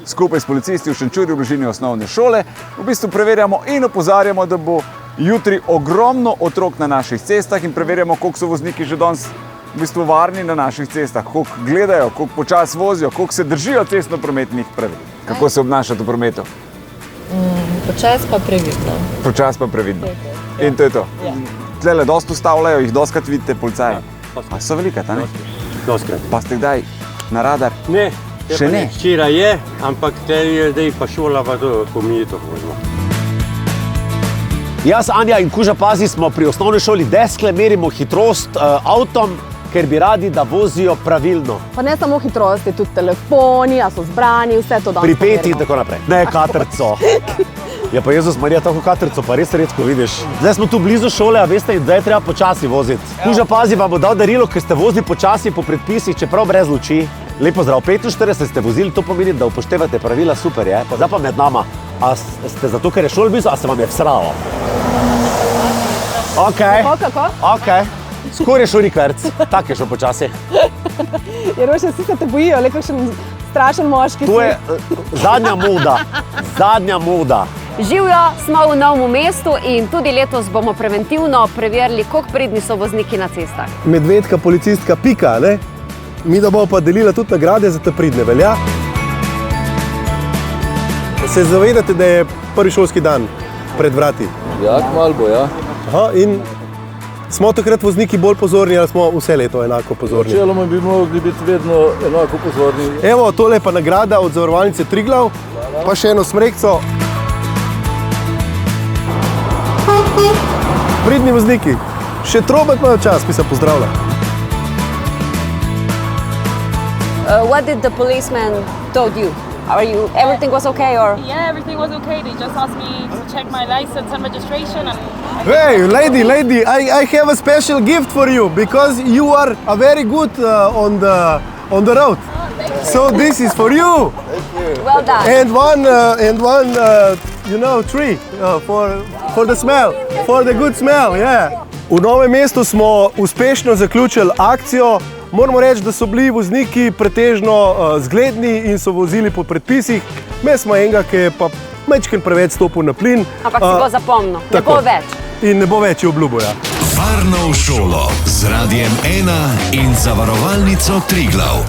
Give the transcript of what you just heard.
skupaj s policisti v Šenčurju v bližini osnovne šole. V bistvu preverjamo in opozarjamo, da bo jutri ogromno otrok na naših cestah in preverjamo, koliko so vozniki že danes v bistvu varni na naših cestah, koliko gledajo, koliko počas vozijo, koliko se držijo cestno-prometnih pravil. Kako se obnašati v prometu? Počas pa previdno. Počas pa previdno. In to je to. Tlele dosti ustavljajo, jih dostikrat vidite policaje. A so velika, ta ne? Dostikrat. Pa ste kdaj na radar? Ne. Še ne? Včeraj je, ampak zdaj pa šola pa to pomijito možno. Jaz, Anja in Kuža Pazi smo pri osnovni šoli deskle, merimo hitrost avtom, ker bi radi, da vozijo pravilno. Pa ne samo hitrosti, tudi telefoni, a so zbrani, vse to danes Pripeti in tako naprej. Ne, katrco. Ja pa Jezus Marija, tako katrco pa res redko vidiš. Zdaj smo tu blizu šole, a veste, da je treba počasi voziti. Kuža Pazi vam bo dal darilo, ker ste vozili počasi po predpisih, čeprav brez luči. Lepo zdrav, 45 ste vozili, to pomeni, da upoštevate pravila, super je. Zdaj pa med nama, a ste zato, ker je šol blizu, a se vam je vsralo? Kako? Ok. Skoraj je šel rikverc, tak je šel počasi. Jeroša, vsi se te bojijo, le kakšen strašen moški. To je zadnja moda. Živjo, smo v Novem mestu in tudi letos bomo preventivno preverili, koliko pridni so vozniki na cestah. Medvedka, policistka, pika, ne? Mi da bomo pa delila tudi nagrade za te pridne, velja? Se zavedate, da je prvi šolski dan pred vrati? Ja, kmalu bo, ja. Aha, in smo takrat vozniki bolj pozorni ali smo vse leto enako pozorni? Načeloma bi mogli biti vedno enako pozorni. Evo, tole pa nagrada od zavarovalnice Triglav, pa še eno smrekco. Pridni vozniki, še trobek imajo čas, mi se pozdravlja. What did the policeman told you? Everything was okay or? Yeah, everything was okay. They just asked me to check my license and registration. And Hey, lady, I have a special gift for you because you are a very good on the road. So this is for you. Well done. And one tree for the smell, for the good smell, yeah. V Novem mestu smo uspešno zaključili akcijo. Moramo reči, da so bili vozniki pretežno zgledni in so vozili po predpisih. Me smo enega, ki je pa majčkeno preveč stopil na plin. Ampak si bo zapomnil, ne bo več. In ne bo več, je obljubo, ja. Varno v šolo z Radiem 1 in zavarovalnico Triglav.